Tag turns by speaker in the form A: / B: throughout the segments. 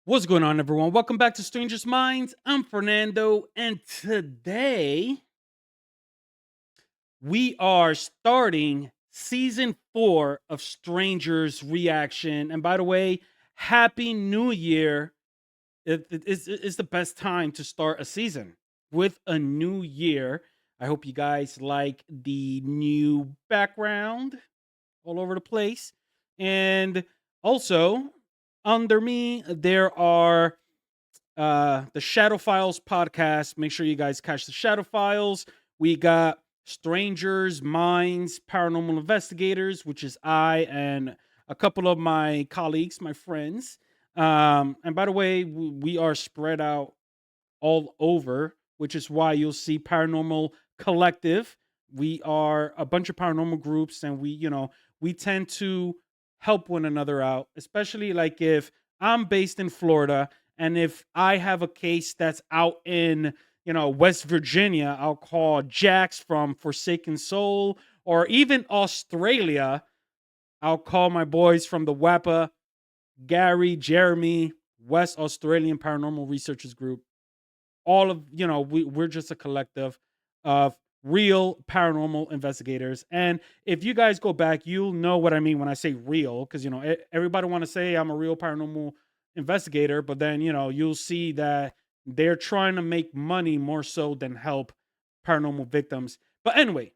A: What's going on, everyone? Welcome back to Strangers Minds. I'm Fernando, and today we are starting season 4 of Strangers Reaction. And by the way, Happy New Year! It's the best time to start a season with a new year. I hope you guys like the new background all over the place. And also, under me, there are the Shadow Files podcast. Make sure you guys catch the Shadow Files. We got Strangers, Minds, Paranormal Investigators, which is I and a couple of my colleagues, my friends. And by the way, we are spread out all over, which is why you'll see Paranormal Collective. We are a bunch of paranormal groups, and we tend to help one another out, especially like if I'm based in Florida and if I have a case that's out in, West Virginia, I'll call Jax from Forsaken Soul, or even Australia, I'll call my boys from the WAPA, Gary, Jeremy, West Australian Paranormal Researchers Group. All of we're just a collective of real paranormal investigators. And if you guys go back, you'll know what I mean when I say real, because everybody want to say I'm a real paranormal investigator, but then you'll see that they're trying to make money more so than help paranormal victims. But anyway,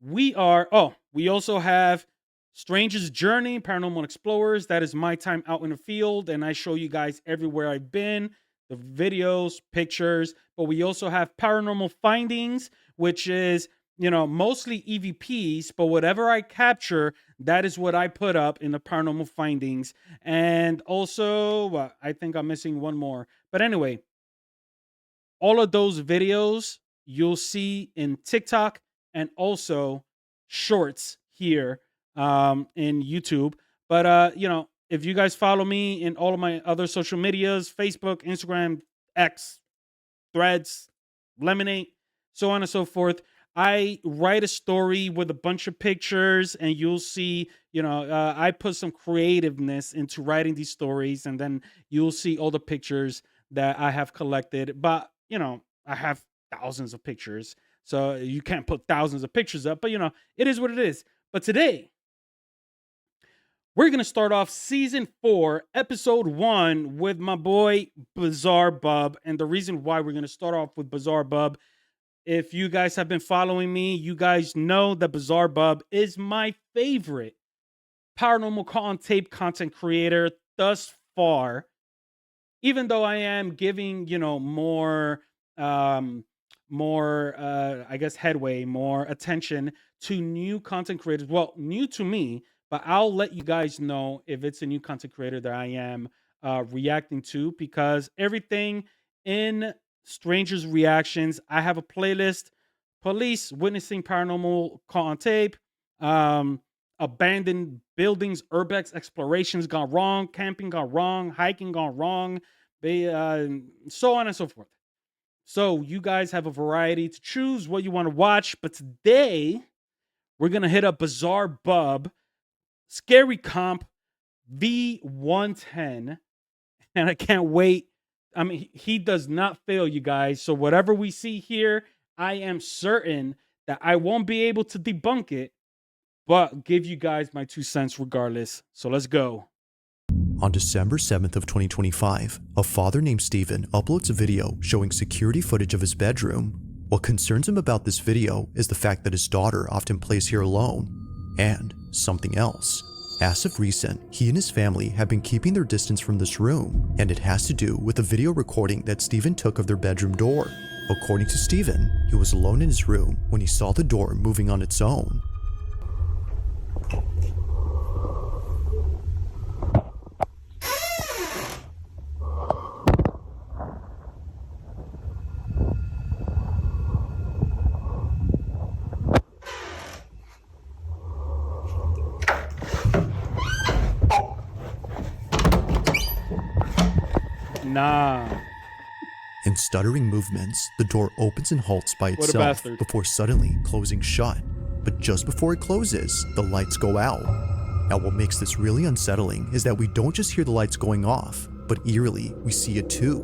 A: we also have Stranger's Journey, Paranormal Explorers. That is my time out in the field, and I show you guys everywhere I've been, the videos, pictures. But we also have Paranormal Findings, which is, mostly EVPs, but whatever I capture, that is what I put up in the Paranormal Findings. And also, I think I'm missing one more. But anyway, all of those videos you'll see in TikTok and also shorts here in YouTube. But if you guys follow me in all of my other social medias, Facebook, Instagram, X, Threads, Lemonade, so on and so forth, I write a story with a bunch of pictures, and you'll see, I put some creativeness into writing these stories, and then you'll see all the pictures that I have collected. But, I have thousands of pictures, so you can't put thousands of pictures up, but, it is what it is. But today, we're going to start off season 4, episode 1 with my boy Bizarre Bub. And the reason why we're going to start off with Bizarre Bub, if you guys have been following me, you guys know that Bizarre Bub is my favorite paranormal call on tape content creator thus far. Even though I am giving, I guess, headway, more attention to new content creators. Well, new to me, but I'll let you guys know if it's a new content creator that I am reacting to, because everything in Strangers Reactions, I have a playlist: police witnessing paranormal call on tape, abandoned buildings, urbex explorations gone wrong, camping gone wrong, hiking gone wrong, so on and so forth. So you guys have a variety to choose what you want to watch. But today, we're going to hit up Bizarre Bub, Scary Comp V110. And I can't wait. I mean, he does not fail, you guys. So whatever we see here, I am certain that I won't be able to debunk it, but give you guys my 2 cents regardless. So let's go.
B: On December 7th of 2025, a father named Steven uploads a video showing security footage of his bedroom. What concerns him about this video is the fact that his daughter often plays here alone, and something else. As of recent, he and his family have been keeping their distance from this room, and it has to do with a video recording that Steven took of their bedroom door. According to Steven, he was alone in his room when he saw the door moving on its own.
A: Nah.
B: In stuttering movements, the door opens and halts by
A: What a
B: itself
A: bastard.
B: before suddenly closing shut. But just before it closes, the lights go out. Now what makes this really unsettling is that we don't just hear the lights going off, but eerily, we see it too.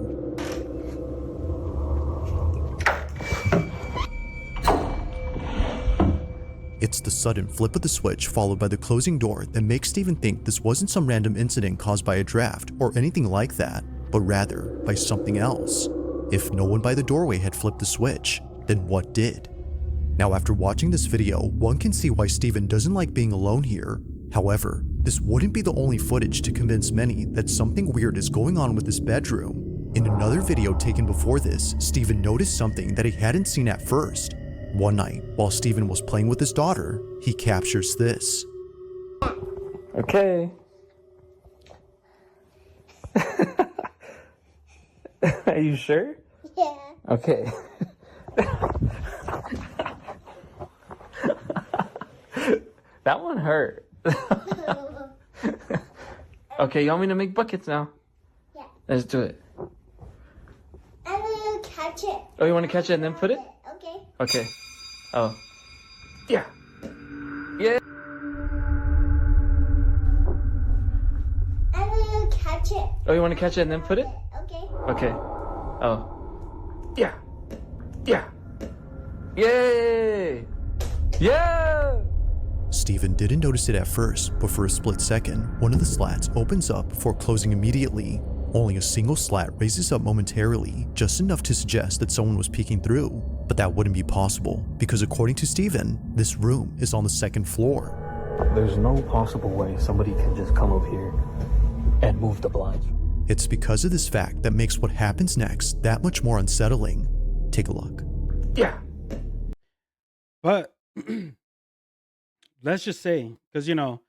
B: It's the sudden flip of the switch followed by the closing door that makes Steven think this wasn't some random incident caused by a draft or anything like that, but rather by something else. If no one by the doorway had flipped the switch, then what did? Now, after watching this video, one can see why Steven doesn't like being alone here. However, this wouldn't be the only footage to convince many that something weird is going on with this bedroom. In another video taken before this, Steven noticed something that he hadn't seen at first. One night, while Steven was playing with his daughter, he captures this.
C: Okay. Are you sure?
D: Yeah.
C: Okay. That one hurt. Okay, you want me to make buckets now?
D: Yeah.
C: Let's do it.
D: I'm gonna catch it.
C: Oh, you want to catch it and then put it?
D: Okay.
C: Okay. Oh. Yeah. Yeah.
D: I'm gonna catch it.
C: Oh, you want to catch it and then put it?
D: Okay.
C: Okay. Oh. Yeah. Yeah. Yay! Yeah!
B: Steven didn't notice it at first, but for a split second, one of the slats opens up before closing immediately. Only a single slat raises up momentarily, just enough to suggest that someone was peeking through. But that wouldn't be possible, because according to Steven, this room is on the second floor.
E: There's no possible way somebody can just come up here and move the blinds.
B: It's because of this fact that makes what happens next that much more unsettling. Take a look.
C: Yeah.
A: But let's just say, because, you know,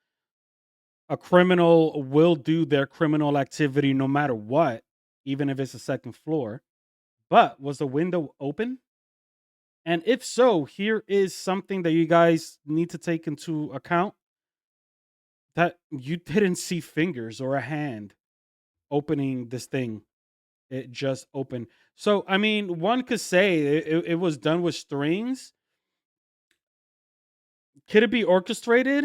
A: a criminal will do their criminal activity no matter what, even if it's a second floor. But was the window open? And if so, here is something that you guys need to take into account, that you didn't see fingers or a hand opening this thing. It just opened. So, I mean, one could say it was done with strings. Could it be orchestrated?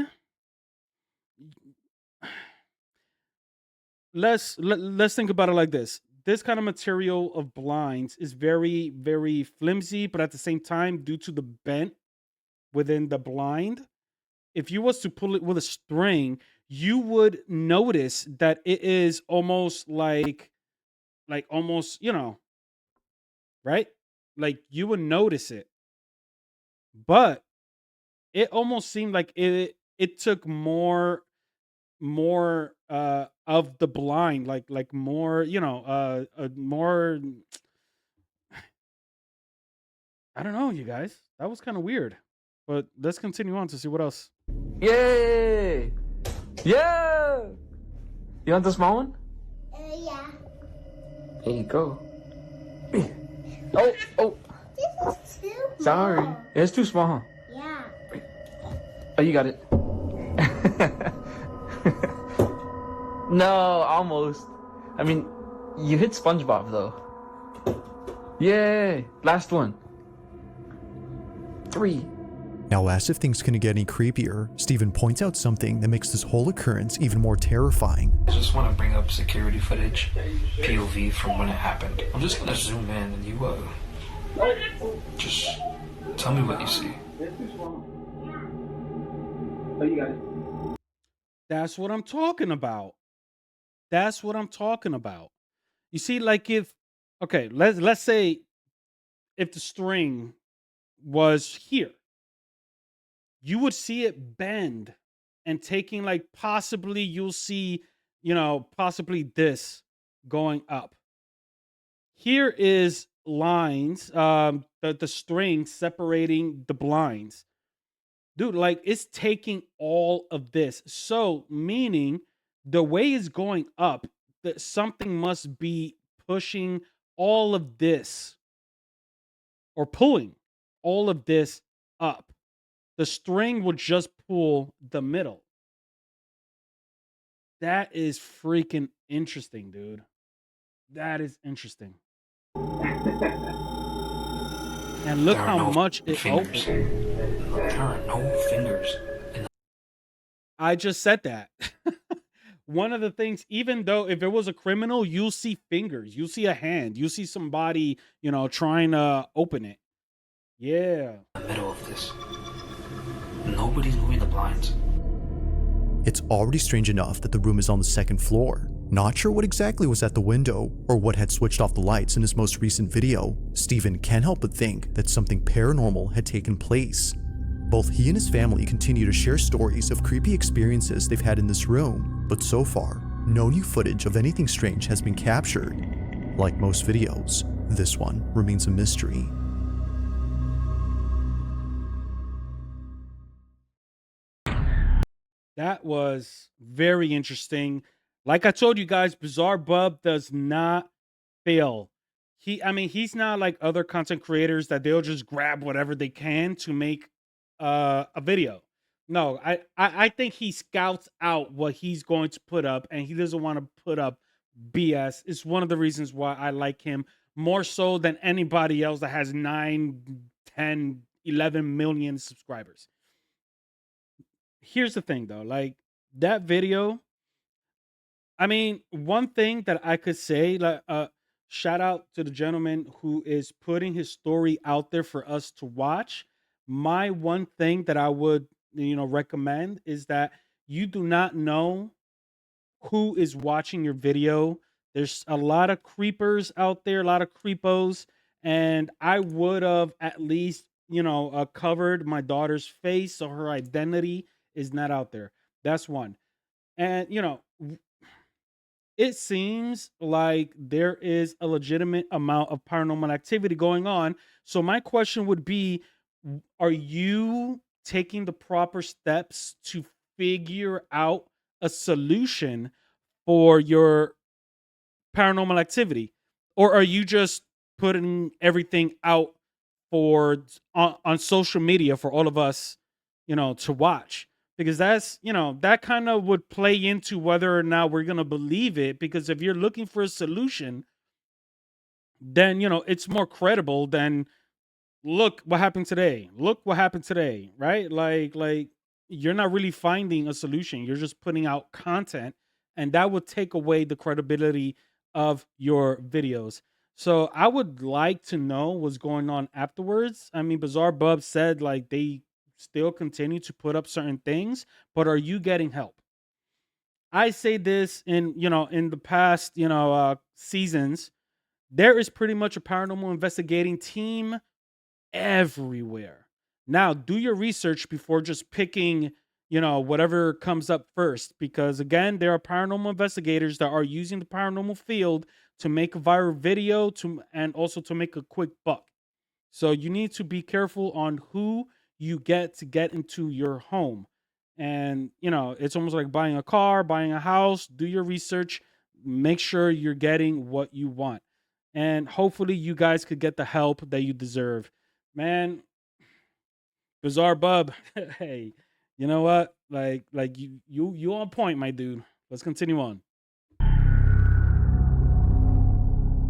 A: Let's think about it like this. This kind of material of blinds is very, very flimsy, but at the same time, due to the bent within the blind, if you was to pull it with a string, you would notice that it is almost like almost, you know, right? Like you would notice it. But it almost seemed like it took more of the blind, like more, you know, more. I don't know, you guys, that was kind of weird, but let's continue on to see what else.
C: Yay! Yeah! You want the small one?
D: Yeah.
C: Here you go. Oh!
D: This is too small.
C: Sorry. It's too small.
D: Yeah.
C: Oh, you got it. No, almost. I mean, you hit SpongeBob though. Yay! Last one. 3.
B: Now, as if things couldn't get any creepier, Steven points out something that makes this whole occurrence even more terrifying.
F: I just want to bring up security footage, POV from when it happened. I'm just gonna zoom in and you just tell me what you see.
A: That's what I'm talking about. That's what I'm talking about. You see, like if, okay, let's say if the string was here, you would see it bend and taking, like, possibly you'll see, you know, possibly this going up. Here is lines, the string separating the blinds. Dude, like it's taking all of this. So meaning the way it's going up, that something must be pushing all of this or pulling all of this up. The string would just pull the middle. That is freaking interesting, dude. That is interesting. And look
F: There are
A: how
F: no
A: much it
F: fingers.
A: opened.
F: There are no fingers.
A: I just said that. one of the things, even though if it was a criminal, you'll see fingers, you'll see a hand, you'll see somebody, trying to open it. Yeah.
F: In the middle of this. Nobody's moving the blinds.
B: It's already strange enough that the room is on the second floor. Not sure what exactly was at the window or what had switched off the lights in his most recent video, Steven can't help but think that something paranormal had taken place. Both he and his family continue to share stories of creepy experiences they've had in this room, but so far, no new footage of anything strange has been captured. Like most videos, this one remains a mystery.
A: That was very interesting. Like I told you guys, Bizarre Bub does not fail. He's not like other content creators that they'll just grab whatever they can to make a video. No, I think he scouts out what he's going to put up, and he doesn't want to put up BS. It's one of the reasons why I like him more so than anybody else that has 9, 10, 11 million subscribers. Here's the thing though, like that video, one thing that I could say, like, shout out to the gentleman who is putting his story out there for us to watch. My one thing that I would, recommend is that you do not know who is watching your video. There's a lot of creepers out there, a lot of creepos, and I would have at least, covered my daughter's face so her identity is not out there. That's one. And, it seems like there is a legitimate amount of paranormal activity going on. So my question would be, are you taking the proper steps to figure out a solution for your paranormal activity? Or are you just putting everything out on social media for all of us, to watch? Because that's, that kind of would play into whether or not we're going to believe it. Because if you're looking for a solution, then, it's more credible than look what happened today. Look what happened today, right? Like you're not really finding a solution. You're just putting out content, and that would take away the credibility of your videos. So I would like to know what's going on afterwards. Bizarre Bub said like they still continue to put up certain things, but are you getting help? I say this in the past seasons, there is pretty much a paranormal investigating team everywhere. Now do your research before just picking whatever comes up first, because again, there are paranormal investigators that are using the paranormal field to make a viral video and also to make a quick buck. So you need to be careful on who you get into your home. And it's almost like buying a car, buying a house. Do your research, make sure you're getting what you want, and hopefully you guys could get the help that you deserve. Man, Bizarre Bub, hey, you know what, like you on point, my dude. Let's continue on.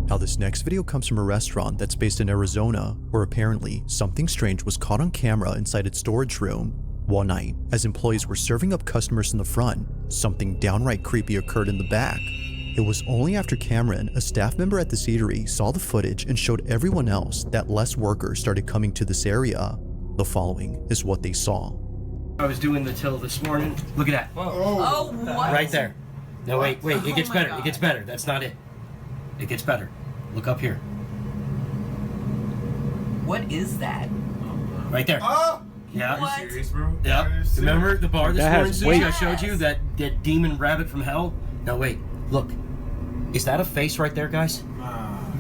B: Now this next video comes from a restaurant that's based in Arizona, where apparently something strange was caught on camera inside its storage room. One night, as employees were serving up customers in the front, something downright creepy occurred in the back. It was only after Cameron, a staff member at the eatery, saw the footage and showed everyone else that less workers started coming to this area. The following is what they saw.
G: I was doing the till this morning. Look at that.
H: Whoa. Oh, what?
G: Right there. No, wait. It gets
H: Oh my
G: better.
H: God.
G: It gets better. That's not it. It gets better. Look up here.
H: What is that?
G: Right there.
I: Oh!
G: Yeah.
H: What?
I: Serious, bro?
G: Yep. Remember the bar this
A: That
G: morning,
A: has
G: Sushi?
A: weight.
G: I showed you that demon rabbit from hell? No, wait. Look. Is that a face right there, guys?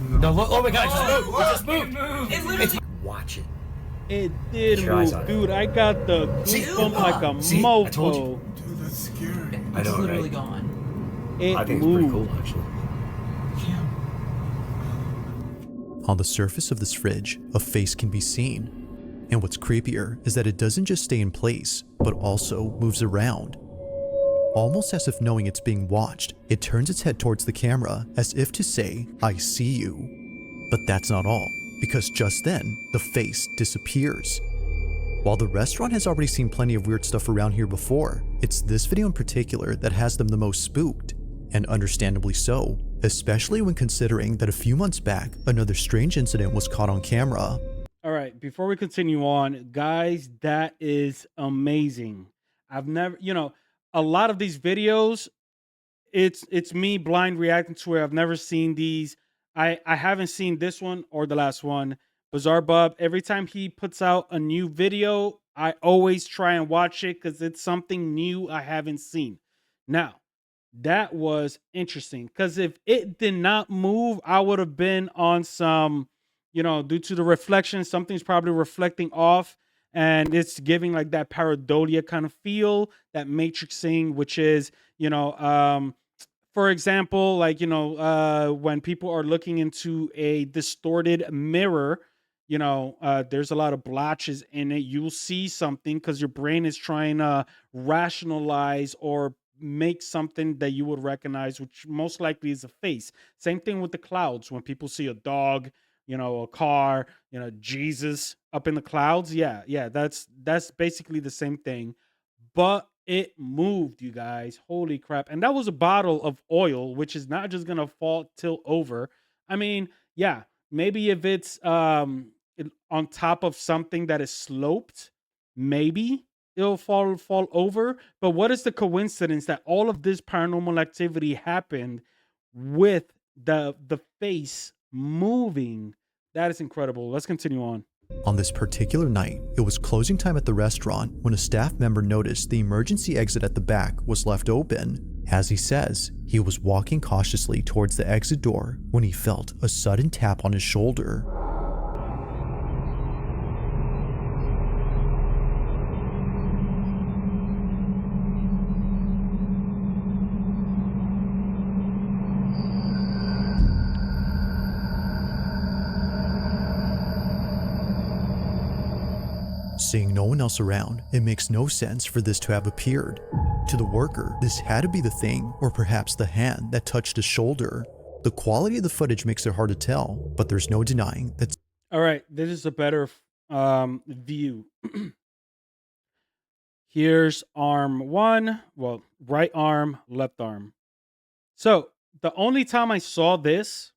G: No, look. Oh my God! It just moved. It just moved.
H: It literally.
G: Watch it.
A: It did
G: Keep your eyes on
A: move,
G: it.
A: dude. I got the goosebump like a
G: See? I told you.
A: mofo.
I: Dude, that's scary.
G: I
H: It's
G: know,
H: literally
G: right?
H: gone.
A: It
G: I think it's
A: moved.
G: pretty cool, actually.
B: On the surface of this fridge, a face can be seen. And what's creepier is that it doesn't just stay in place, but also moves around. Almost as if knowing it's being watched, it turns its head towards the camera as if to say, "I see you." But that's not all, because just then, the face disappears. While the restaurant has already seen plenty of weird stuff around here before, it's this video in particular that has them the most spooked, and understandably so, especially when considering that a few months back, another strange incident was caught on camera.
A: All right, before we continue on, guys, that is amazing. I've never, a lot of these videos, it's me blind reacting to where I've never seen these. I haven't seen this one or the last one. Bizarre Bub, every time he puts out a new video, I always try and watch it because it's something new I haven't seen. Now, that was interesting because if it did not move, I would have been on some, due to the reflection, something's probably reflecting off and it's giving like that pareidolia kind of feel, that matrixing, which is, for example, like, when people are looking into a distorted mirror, there's a lot of blotches in it. You'll see something because your brain is trying to rationalize or make something that you would recognize, which most likely is a face. Same thing with the clouds. When people see a dog, a car, Jesus up in the clouds. Yeah, that's basically the same thing. But it moved, you guys. Holy crap. And that was a bottle of oil, which is not just gonna fall tilt over. I mean, yeah, maybe if it's on top of something that is sloped, maybe it'll fall over. But what is the coincidence that all of this paranormal activity happened with the face moving? That is incredible. Let's continue on.
B: On this particular night, it was closing time at the restaurant when a staff member noticed the emergency exit at the back was left open. As he says, he was walking cautiously towards the exit door when he felt a sudden tap on his shoulder. Seeing no one else around, it makes no sense for this to have appeared. To the worker, this had to be the thing, or perhaps the hand that touched his shoulder. The quality of the footage makes it hard to tell, but there's no denying that.
A: All right, this is a better view. Here's arm one, well, right arm, left arm. So the only time I saw this,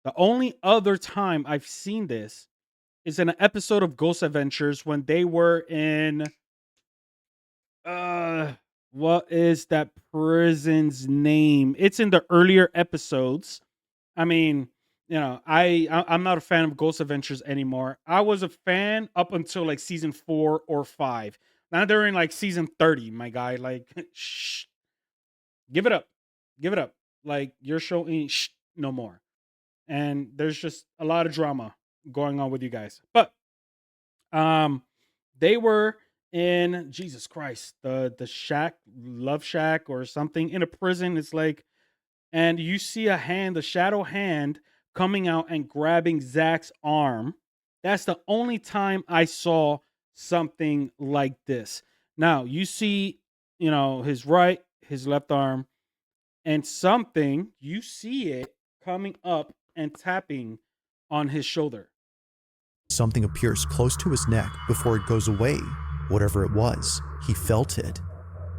A: the only other time I've seen this is in an episode of Ghost Adventures when they were in what is that prison's name? It's in the earlier episodes. I mean, I'm not a fan of Ghost Adventures anymore. I was a fan up until like season 4 or 5. Now they're in like season 30, my guy. Like, shh, give it up. Like, your show ain't no more. And there's just a lot of drama going on with you guys. But they were in, Jesus Christ, the shack, love shack or something, in a prison. It's like, and you see a hand, the shadow hand coming out and grabbing Zach's arm. That's the only time I saw something like this. Now you see, his right, his left arm, and something, you see it coming up and tapping on his shoulder.
B: Something appears close to his neck before it goes away. Whatever it was, he felt it.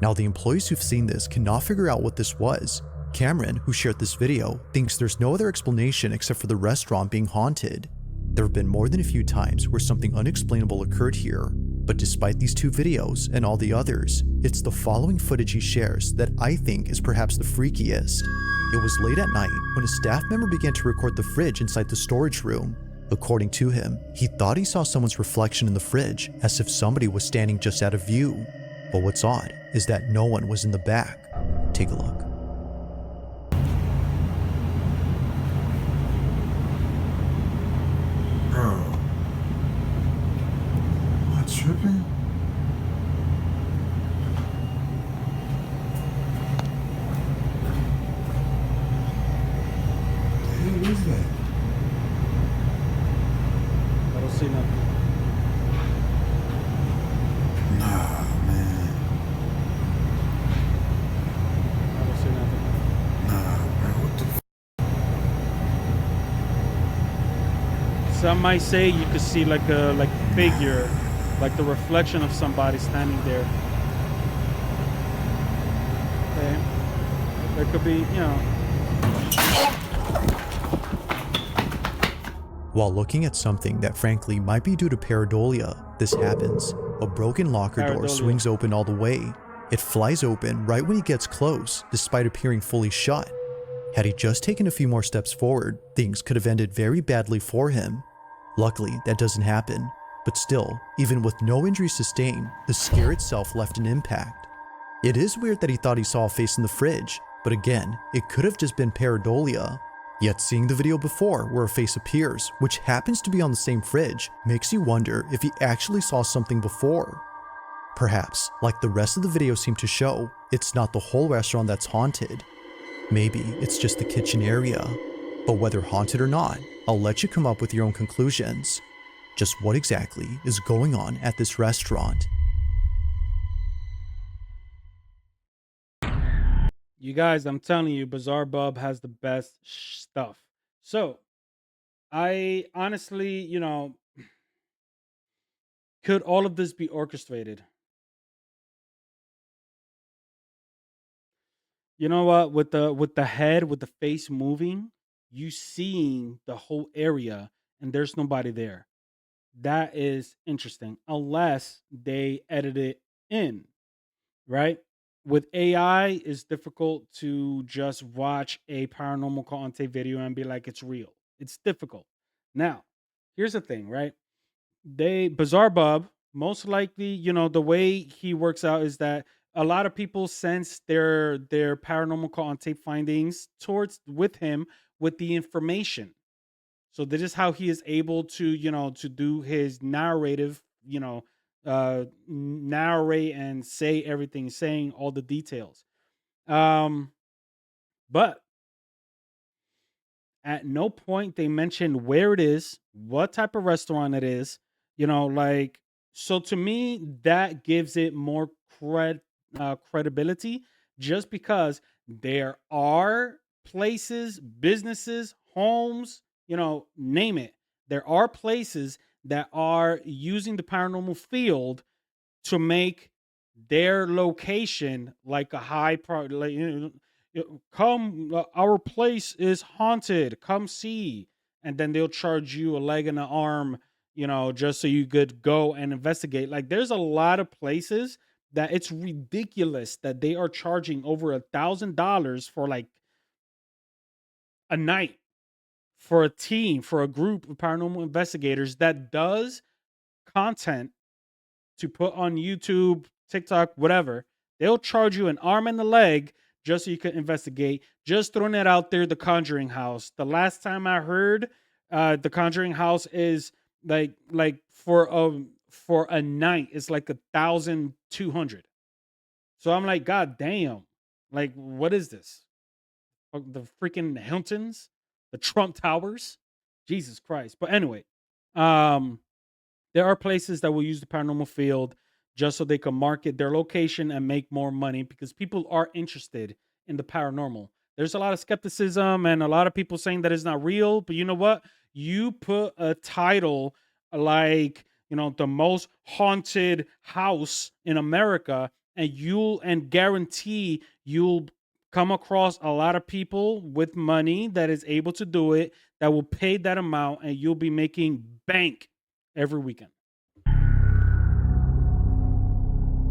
B: Now the employees who've seen this cannot figure out what this was. Cameron, who shared this video, thinks there's no other explanation except for the restaurant being haunted. There have been more than a few times where something unexplainable occurred here, but despite these 2 videos and all the others, it's the following footage he shares that I think is perhaps the freakiest. It was late at night when a staff member began to record the fridge inside the storage room. According to him, he thought he saw someone's reflection in the fridge as if somebody was standing just out of view. But what's odd is that no one was in the back. Take a look.
I: Bro. Am I tripping? The hell is that?
A: I don't see nothing.
I: Nah, man.
A: I don't see nothing.
I: Nah, bro. What the
A: Some might say you could see like a figure, like the reflection of somebody standing there. Okay, there could be, you know.
B: While looking at something that frankly might be due to pareidolia, this happens. A broken locker door swings open all the way. It flies open right when he gets close, despite appearing fully shut. Had he just taken a few more steps forward, things could have ended very badly for him. Luckily, that doesn't happen, but still, even with no injury sustained, the scare itself left an impact. It is weird that he thought he saw a face in the fridge, but again, it could have just been pareidolia. Yet seeing the video before where a face appears, which happens to be on the same fridge, makes you wonder if he actually saw something before. Perhaps, like the rest of the video seemed to show, it's not the whole restaurant that's haunted. Maybe it's just the kitchen area. But whether haunted or not, I'll let you come up with your own conclusions. Just what exactly is going on at this restaurant?
A: You guys, I'm telling you, Bizarre Bub has the best stuff. So, I honestly, you know, could all of this be orchestrated? You know what? With the head, with the face moving, you seeing the whole area, and there's nobody there. That is interesting, unless they edit it in, right? With AI, it's difficult to just watch a paranormal content video and be like, it's real. It's difficult. Now, here's the thing, right? Bizarre Bob, most likely, you know, the way he works out is that a lot of people sense their paranormal content findings towards with him with the information. So this is how he is able to, you know, to do his narrative, you know, narrate and say everything, saying all the details. But at no point they mention where it is, what type of restaurant it is, you know, like, so to me, that gives it more credibility, just because there are places, businesses, homes, you know, name it. There are places that are using the paranormal field to make their location like a high pro, like, come, our place is haunted, come see, and then they'll charge you a leg and an arm, you know, just so you could go and investigate. Like, there's a lot of places that it's ridiculous that they are charging over $1,000 for like a night, for a team, for a group of paranormal investigators that does content to put on YouTube, TikTok, whatever. They'll charge you an arm and a leg just so you can investigate. Just throwing it out there, the Conjuring House. The last time I heard, the Conjuring House is like for a night, it's like 1,200. So I'm like, God damn, like, what is this? The freaking Hiltons, the Trump Towers, Jesus Christ. But anyway, there are places that will use the paranormal field just so they can market their location and make more money, because people are interested in the paranormal. There's a lot of skepticism and a lot of people saying that it's not real. But you know what? You put a title like, you know, the most haunted house in America, and you'll guarantee you'll come across a lot of people with money that is able to do it, that will pay that amount, and you'll be making bank every weekend.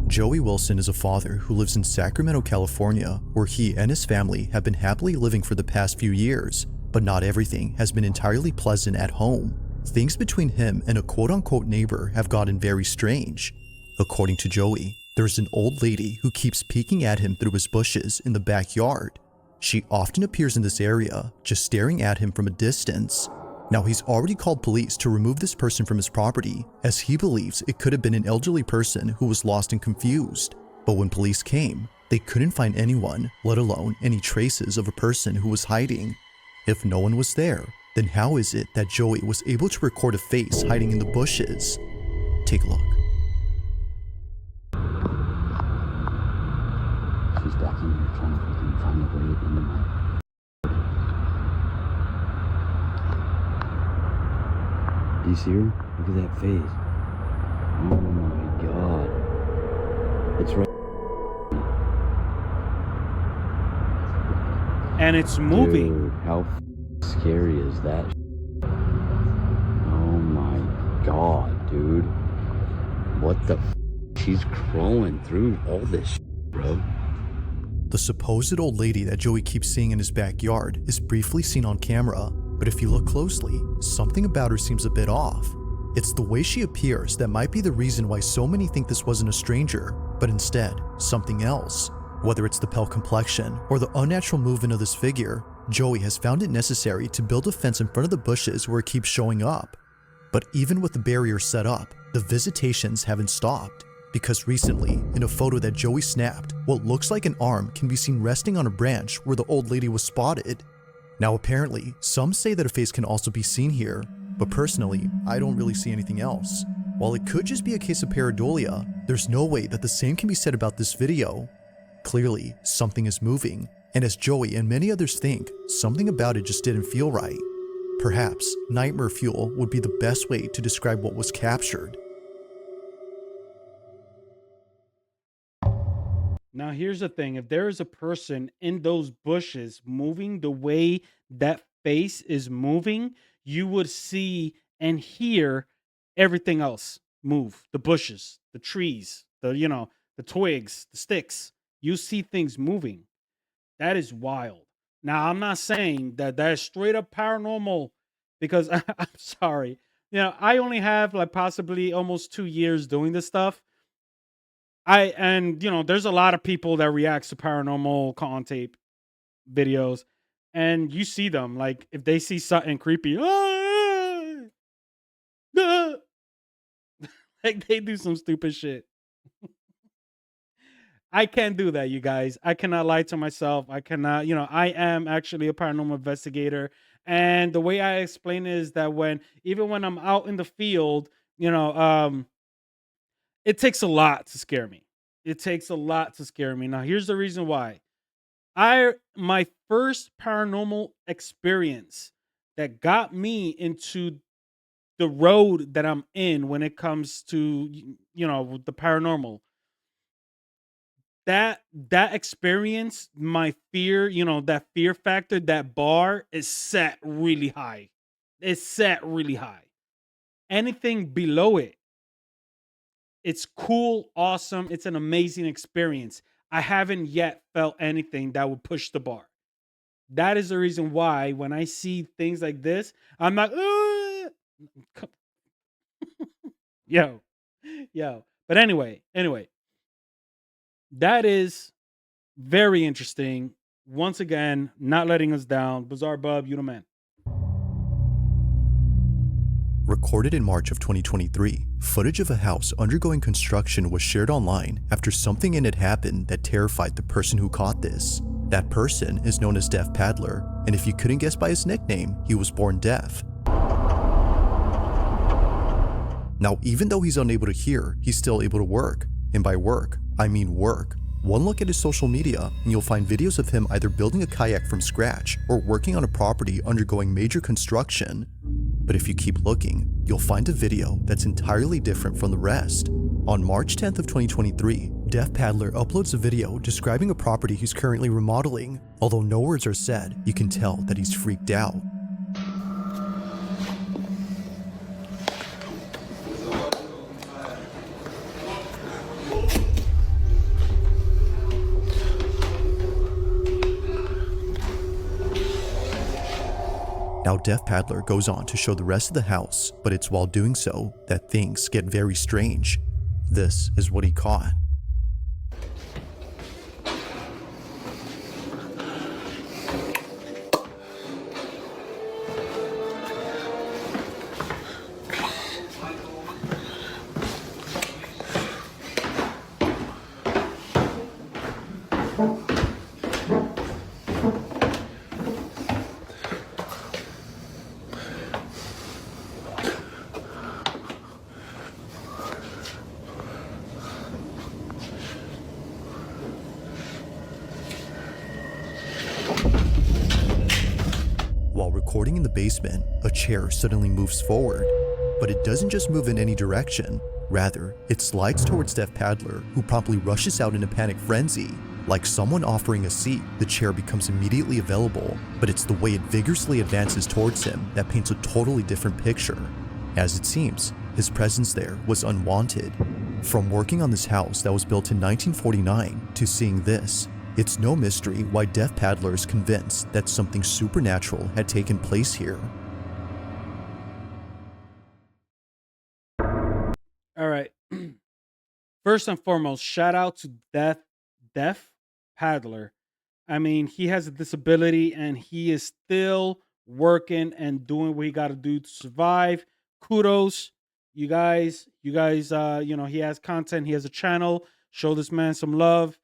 B: Joey Wilson is a father who lives in Sacramento, California, where he and his family have been happily living for the past few years, but not everything has been entirely pleasant at home. Things between him and a quote-unquote neighbor have gotten very strange. According to Joey, there's an old lady who keeps peeking at him through his bushes in the backyard. She often appears in this area, just staring at him from a distance. Now, he's already called police to remove this person from his property, as he believes it could have been an elderly person who was lost and confused. But when police came, they couldn't find anyone, let alone any traces of a person who was hiding. If no one was there, then how is it that Joey was able to record a face hiding in the bushes? Take a look.
J: She's back in here trying to freaking find a way into my... Do you see her? Look at that face. Oh my It's right.
A: And it's moving.
J: Dude, how scary is that? Oh my god, dude. What the She's crawling through all this bro.
B: The supposed old lady that Joey keeps seeing in his backyard is briefly seen on camera, but if you look closely, something about her seems a bit off. It's the way she appears that might be the reason why so many think this wasn't a stranger, but instead, something else. Whether it's the pale complexion or the unnatural movement of this figure, Joey has found it necessary to build a fence in front of the bushes where it keeps showing up. But even with the barrier set up, the visitations haven't stopped. Because recently, in a photo that Joey snapped, what looks like an arm can be seen resting on a branch where the old lady was spotted. Now apparently, some say that a face can also be seen here, but personally, I don't really see anything else. While it could just be a case of pareidolia, there's no way that the same can be said about this video. Clearly, something is moving, and as Joey and many others think, something about it just didn't feel right. Perhaps nightmare fuel would be the best way to describe what was captured.
A: Now, here's the thing. If there is a person in those bushes moving the way that face is moving, you would see and hear everything else move. The bushes, the trees, the twigs, the sticks. You see things moving. That is wild. Now, I'm not saying that that's straight up paranormal because I'm sorry. I only have like possibly almost 2 years doing this stuff. There's a lot of people that reacts to paranormal con tape videos, and you see them like if they see something creepy, like they do some stupid shit. I can't do that, you guys. I cannot lie to myself. I cannot, I am actually a paranormal investigator, and the way I explain it is that even when I'm out in the field, it takes a lot to scare me. It takes a lot to scare me. Now, here's the reason why. My first paranormal experience that got me into the road that I'm in when it comes to the paranormal. That experience, my fear, that fear factor, that bar is set really high. It's set really high. Anything below it, it's cool, awesome. It's an amazing experience. I haven't yet felt anything that would push the bar. That is the reason why when I see things like this, I'm like, yo. But anyway, that is very interesting. Once again, not letting us down. Bizarre Bub, you the man.
B: Recorded in March of 2023, footage of a house undergoing construction was shared online after something in it happened that terrified the person who caught this. That person is known as Deaf Paddler, and if you couldn't guess by his nickname, he was born deaf. Now, even though he's unable to hear, he's still able to work. And by work, I mean work. One look at his social media, and you'll find videos of him either building a kayak from scratch or working on a property undergoing major construction. But if you keep looking, you'll find a video that's entirely different from the rest. On March 10th of 2023, Deaf Paddler uploads a video describing a property he's currently remodeling. Although no words are said, you can tell that he's freaked out. Now, Deaf Paddler goes on to show the rest of the house, but it's while doing so that things get very strange. This is what he caught. While recording in the basement, a chair suddenly moves forward. But it doesn't just move in any direction. Rather, it slides towards Deaf Paddler, who promptly rushes out in a panic frenzy. Like someone offering a seat, the chair becomes immediately available, but it's the way it vigorously advances towards him that paints a totally different picture. As it seems, his presence there was unwanted. From working on this house that was built in 1949 to seeing this, it's no mystery why Deaf Paddler is convinced that something supernatural had taken place here.
A: All right. First and foremost, shout out to Deaf Paddler. I mean, he has a disability and he is still working and doing what he got to do to survive. Kudos, you guys. He has content. He has a channel. Show this man some love.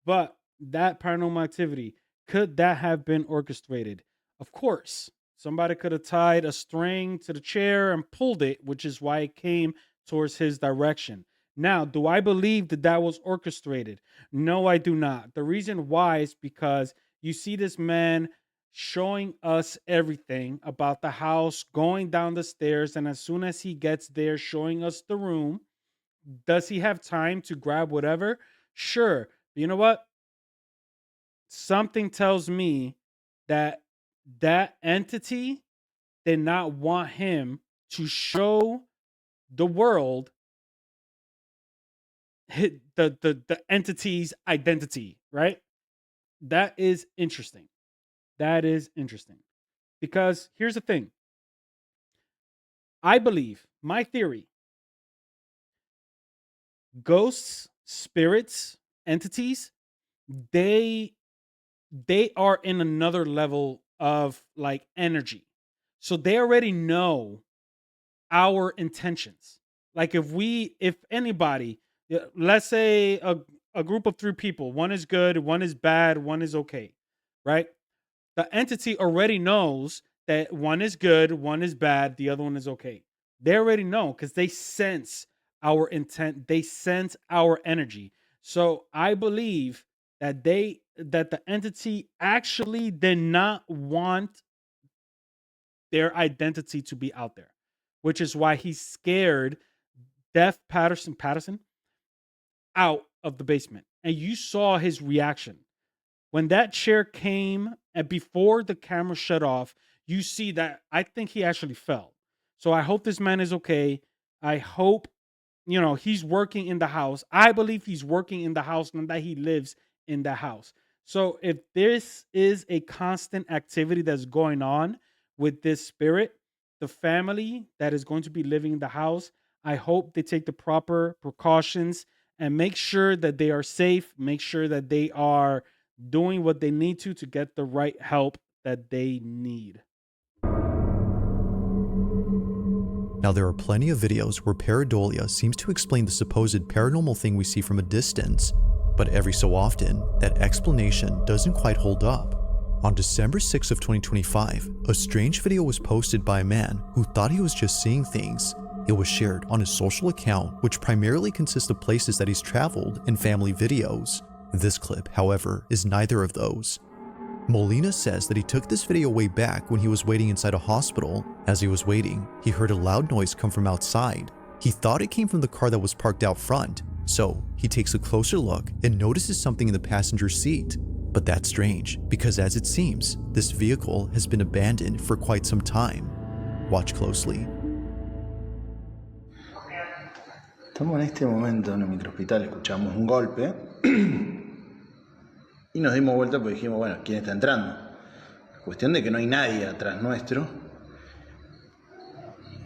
A: But that paranormal activity, could that have been orchestrated? Of course. Somebody could have tied a string to the chair and pulled it, which is why it came towards his direction. Now, do I believe that that was orchestrated? No, I do not. The reason why is because you see this man showing us everything about the house, going down the stairs, and as soon as he gets there, showing us the room. Does he have time to grab whatever? Sure. But you know what? Something tells me that that entity did not want him to show the world the entity's identity, right? That is interesting. That is interesting. Because here's the thing. I believe, my theory, ghosts, spirits, entities, they are in another level of like energy. So they already know our intentions. Like if anybody, let's say a group of 3 people, one is good, one is bad, one is okay, right? The entity already knows that one is good, one is bad, the other one is okay. They already know because they sense our intent, they sense our energy. So I believe that the entity actually did not want their identity to be out there, which is why he scared Deaf Patterson out of the basement. And you saw his reaction. When that chair came and before the camera shut off, you see that I think he actually fell. So I hope this man is okay. I hope, he's working in the house. I believe he's working in the house, not that he lives in the house. So if this is a constant activity that's going on with this spirit, the family that is going to be living in the house, I hope they take the proper precautions and make sure that they are safe, make sure that they are doing what they need to get the right help that they need.
B: Now, there are plenty of videos where pareidolia seems to explain the supposed paranormal thing we see from a distance, but every so often, that explanation doesn't quite hold up. On December 6th of 2025, a strange video was posted by a man who thought he was just seeing things. It was shared on his social account, which primarily consists of places that he's traveled and family videos. This clip, however, is neither of those. Molina says that he took this video way back when he was waiting inside a hospital. As he was waiting, he heard a loud noise come from outside. He thought it came from the car that was parked out front, so he takes a closer look and notices something in the passenger seat. But that's strange, because as it seems, this vehicle has been abandoned for quite some time. Watch closely.
K: Estamos en este momento en el microhospital, escuchamos un golpe y nos dimos vuelta porque dijimos, bueno, ¿quién está entrando? Cuestión de que no hay nadie atrás nuestro.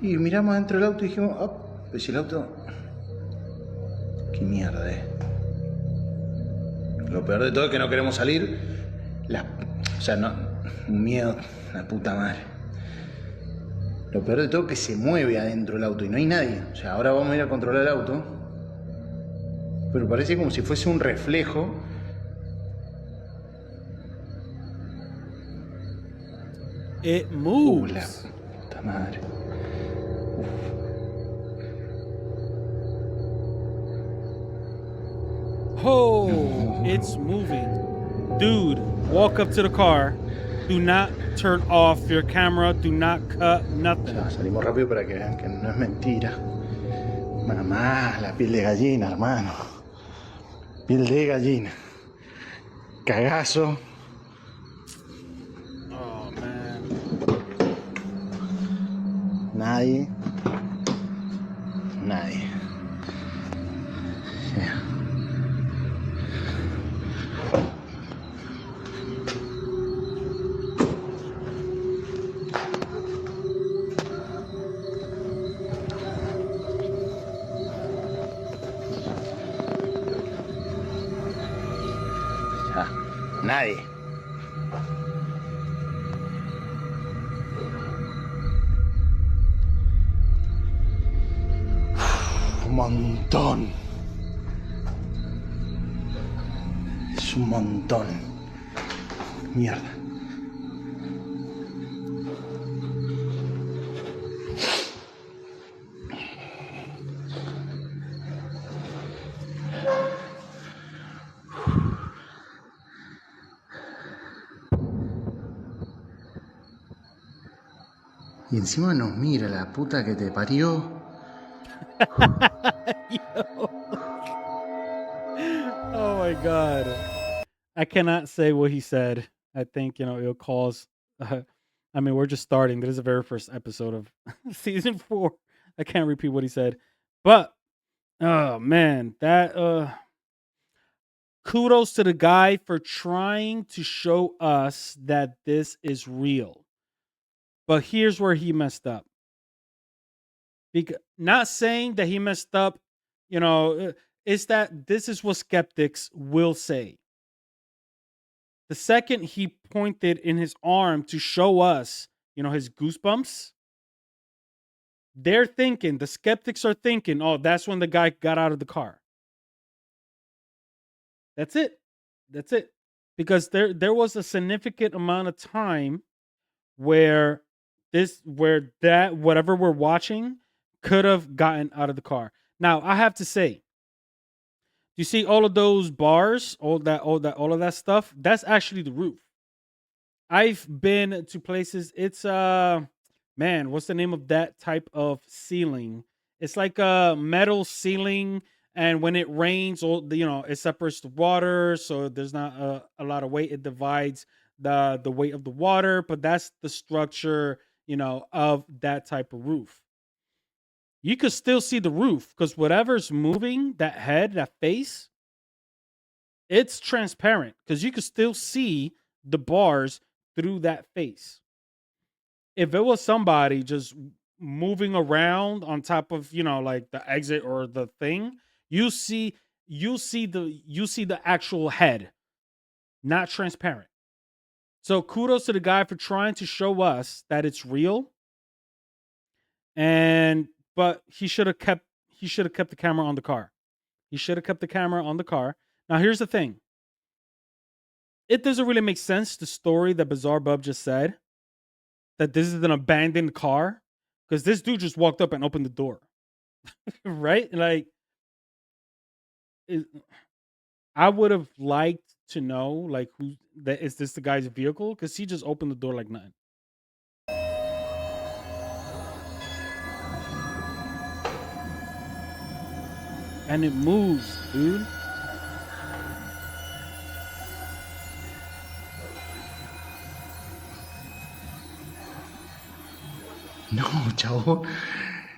K: Y miramos dentro del auto y dijimos, oh, pues si el auto... ¿Qué mierda es? Lo peor de todo es que no queremos salir. Un miedo, la puta madre. Lo peor de todo es que se mueve adentro del auto y no hay nadie. O sea, ahora vamos a ir a controlar el auto. Pero parece como si fuese un reflejo.
A: It moves.
K: La puta madre.
A: Oh, it's moving. Dude, walk up to the car. Do not turn off your camera. Do not cut nothing.
K: Ya, salimos rápido para que vean que no es mentira. Mamá, la piel de gallina, hermano. Piel de gallina. Cagazo.
A: Oh man.
K: Nadie. Nadie. Yeah. Ya. Nadie. Un montón. Es un montón. Mierda. Y encima nos mira la puta que te parió.
A: Yo. Oh my god. I cannot say what he said. I think, it'll cause I mean, we're just starting. This is the very first episode of season 4. I can't repeat what he said. But oh man, that kudos to the guy for trying to show us that this is real. But here's where he messed up. Not saying that he messed up, it's that this is what skeptics will say. The second he pointed in his arm to show us, his goosebumps, the skeptics are thinking, oh, that's when the guy got out of the car. That's it. That's it. Because there was a significant amount of time where that whatever we're watching could have gotten out of the car. Now, I have to say, you see all of those bars, all of that stuff, that's actually the roof. I've been to places, it's man, what's the name of that type of ceiling? It's like a metal ceiling, and when it rains, it separates the water, so there's not a lot of weight. It divides the weight of the water, but that's the structure, of that type of roof. You could still see the roof because whatever's moving, that head, that face, it's transparent because you could still see the bars through that face. If it was somebody just moving around on top of, like the exit or the thing, you see the actual head, not transparent. So kudos to the guy for trying to show us that it's real. But he should have kept the camera on the car. He should have kept the camera on the car. Now here's the thing. It doesn't really make sense, the story that Bizarre Bub just said, that this is an abandoned car, because this dude just walked up and opened the door. Right? Like, I would have liked to know, like, who that is, this the guy's vehicle, because he just opened the door like nothing. And it moves, dude.
K: No, chavo.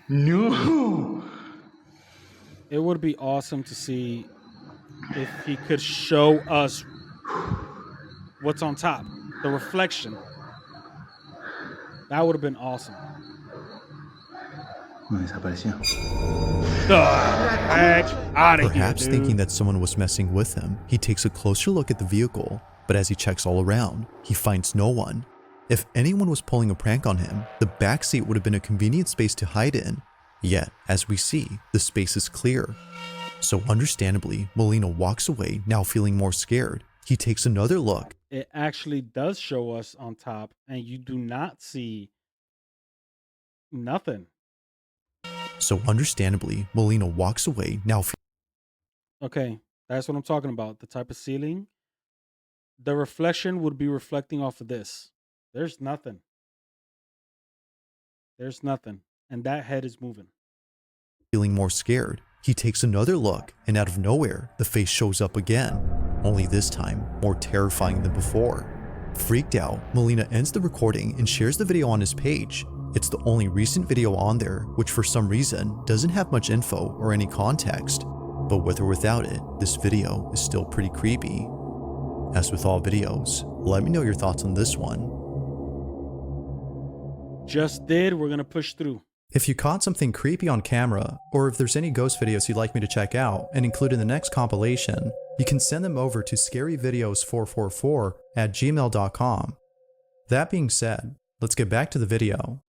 K: No.
A: It would be awesome to see if he could show us what's on top, the reflection. That would have been awesome.
K: No, desapareció.
A: Out of here,
B: Perhaps
A: dude.
B: thinking that someone was messing with him, he takes a closer look at the vehicle, but as he checks all around, he finds no one. If anyone was pulling a prank on him, the backseat would have been a convenient space to hide in. Yet, as we see, the space is clear. So understandably, Molina walks away, now feeling more scared. He takes another look.
A: It actually does show us on top, and you do not see nothing.
B: So understandably, Molina walks away, now
A: Okay, that's what I'm talking about. The type of ceiling. The reflection would be reflecting off of this. There's nothing. There's nothing. And that head is moving.
B: feeling more scared, he takes another look, and out of nowhere, the face shows up again, only this time more terrifying than before. Freaked out, Melina ends the recording and shares the video on his page. It's the only recent video on there, which for some reason doesn't have much info or any context. But with or without it, this video is still pretty creepy. As with all videos, let me know your thoughts on this one.
A: Just did. We're going to push through.
B: If you caught something creepy on camera, or if there's any ghost videos you'd like me to check out and include in the next compilation, you can send them over to scaryvideos444@gmail.com. That being said, let's get back to the video.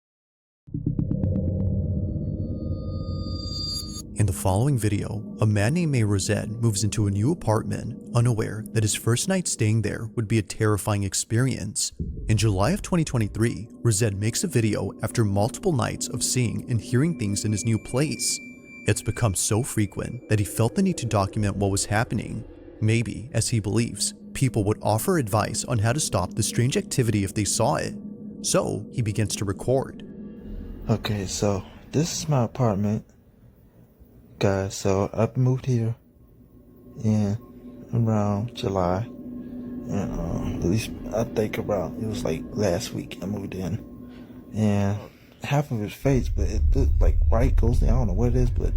B: In the following video, a man named May Rosette moves into a new apartment, unaware that his first night staying there would be a terrifying experience. In July of 2023, Rosette makes a video after multiple nights of seeing and hearing things in his new place. It's become so frequent that he felt the need to document what was happening. Maybe, as he believes, people would offer advice on how to stop the strange activity if they saw it. So, he begins to record.
I: Okay, so this is my apartment, guys. So I moved here in around July, and at least I think around it was like last week I moved in, and half of his face, but it looked like white ghostly. I don't know what it is, but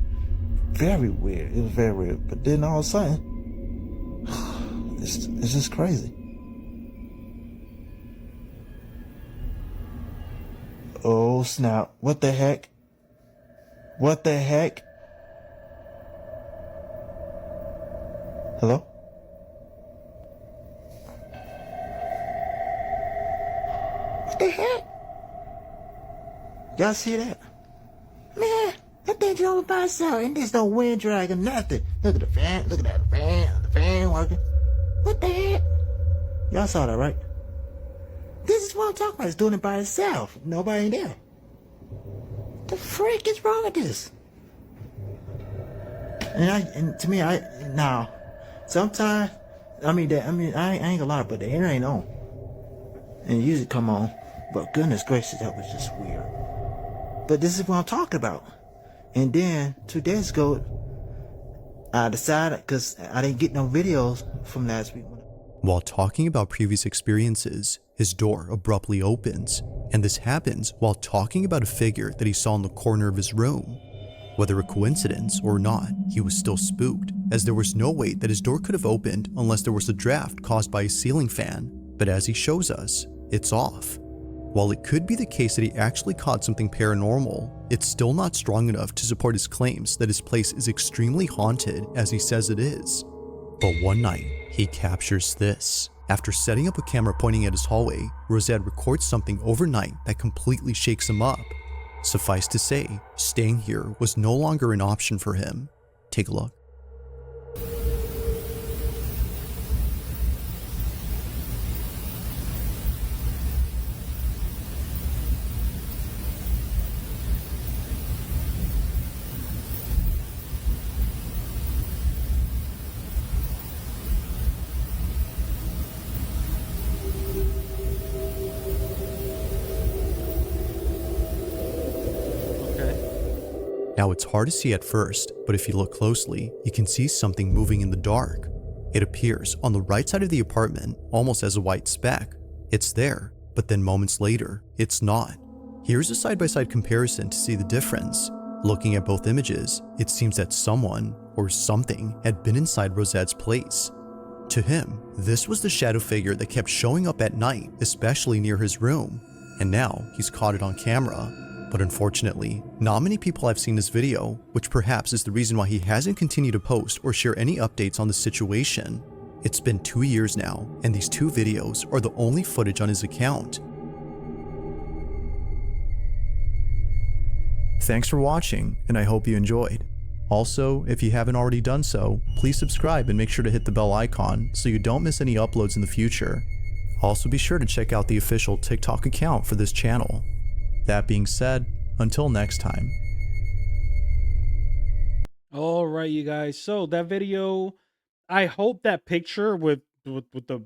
I: very weird. It was very weird. But then all of a sudden, it's just crazy. Oh snap! What the heck? What the heck? Hello? What the heck? Y'all see that? Man, that thing drove by itself and there's no wind drag or nothing. Look at the fan, look at that fan, the fan working. What the heck? Y'all saw that, right? This is what I'm talking about. It's doing it by itself. Nobody in there. The frick is wrong with this? And to me, now, sometimes, I ain't gonna lie, but the air ain't on. And it usually come on. But goodness gracious, that was just weird. But this is what I'm talking about. And then 2 days ago, I decided, because I didn't get no videos from last week.
B: While talking about previous experiences, his door abruptly opens, and this happens while talking about a figure that he saw in the corner of his room. Whether a coincidence or not, he was still spooked, as there was no way that his door could have opened unless there was a draft caused by a ceiling fan, but as he shows us, it's off. While it could be the case that he actually caught something paranormal, it's still not strong enough to support his claims that his place is extremely haunted as he says it is. But one night, he captures this. After setting up a camera pointing at his hallway, Rosette records something overnight that completely shakes him up. Suffice to say, staying here was no longer an option for him. Take a look. Now it's hard to see at first, but if you look closely, you can see something moving in the dark. It appears on the right side of the apartment, almost as a white speck. It's there, but then moments later, it's not. Here's a side-by-side comparison to see the difference. Looking at both images, it seems that someone, or something, had been inside Rosette's place. To him, this was the shadow figure that kept showing up at night, especially near his room. And now, he's caught it on camera. But unfortunately, not many people have seen this video, which perhaps is the reason why he hasn't continued to post or share any updates on the situation. It's been 2 years now, and these 2 videos are the only footage on his account. Thanks for watching, and I hope you enjoyed. Also, if you haven't already done so, please subscribe and make sure to hit the bell icon so you don't miss any uploads in the future. Also be sure to check out the official TikTok account for this channel. That being said, until next time.
A: All right, you guys. So that video, I hope that picture with the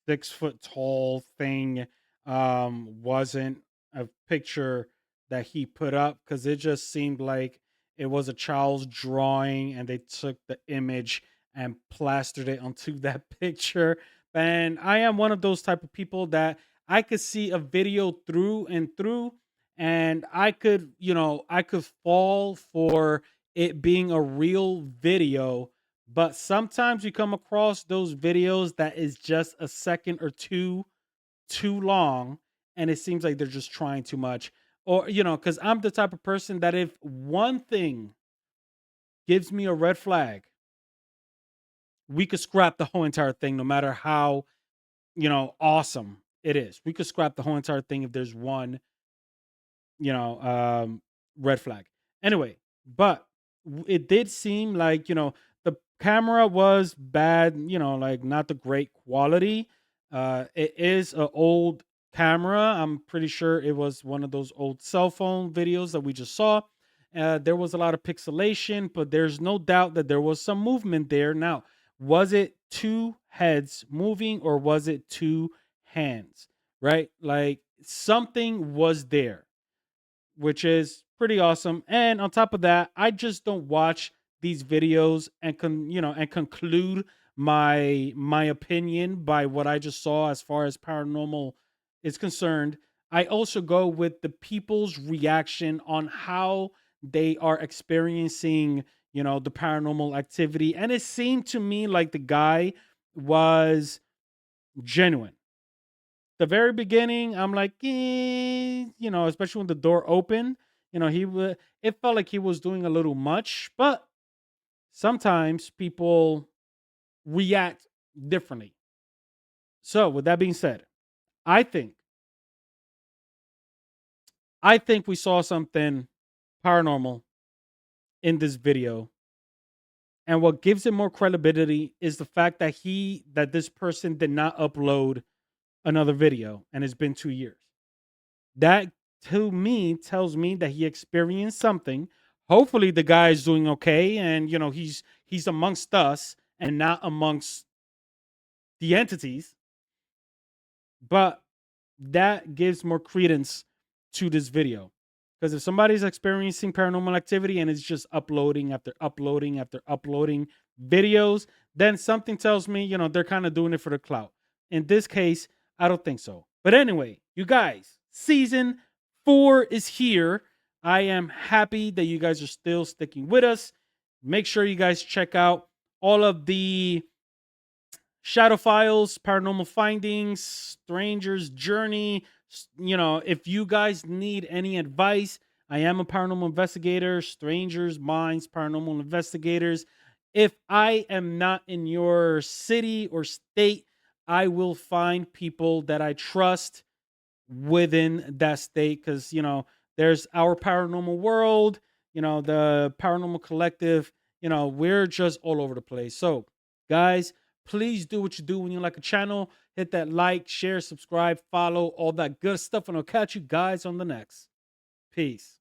A: 6 foot tall thing wasn't a picture that he put up, because it just seemed like it was a child's drawing and they took the image and plastered it onto that picture. And I am one of those type of people that I could see a video through and through, and I could, I could fall for it being a real video. But sometimes you come across those videos that is just a second or two too long, and it seems like they're just trying too much. Or, because I'm the type of person that if one thing gives me a red flag, we could scrap the whole entire thing, no matter how, awesome it is. We could scrap the whole entire thing if there's one, you know, um, red flag. Anyway, but it did seem like, the camera was bad, like not the great quality. It is an old camera. I'm pretty sure it was one of those old cell phone videos that we just saw. There was a lot of pixelation, but there's no doubt that there was some movement there. Now, was it two heads moving or was it two hands? Right? Like something was there, which is pretty awesome. And on top of that, I just don't watch these videos and and conclude my opinion by what I just saw as far as paranormal is concerned. I also go with the people's reaction on how they are experiencing, the paranormal activity. And it seemed to me like the guy was genuine. The very beginning, I'm like, especially when the door opened, it felt like he was doing a little much, but sometimes people react differently. So, with that being said, I think I think we saw something paranormal in this video. And what gives it more credibility is the fact that this person did not upload another video and it's been 2 years. That to me tells me that he experienced something. Hopefully the guy is doing okay and he's amongst us and not amongst the entities. But that gives more credence to this video. Because if somebody's experiencing paranormal activity and it's just uploading after uploading after uploading videos, then something tells me, they're kind of doing it for the clout. In this case, I don't think so. But anyway, you guys, season 4 is here. I am happy that you guys are still sticking with us. Make sure you guys check out all of the Shadow Files, Paranormal Findings, Stranger's Journey. If you guys need any advice, I am a paranormal investigator, Strangers Minds, Paranormal Investigators. If I am not in your city or state, I will find people that I trust within that state because, there's our paranormal world, the paranormal collective, we're just all over the place. So, guys, please do what you do when you like a channel. Hit that like, share, subscribe, follow, all that good stuff. And I'll catch you guys on the next. Peace.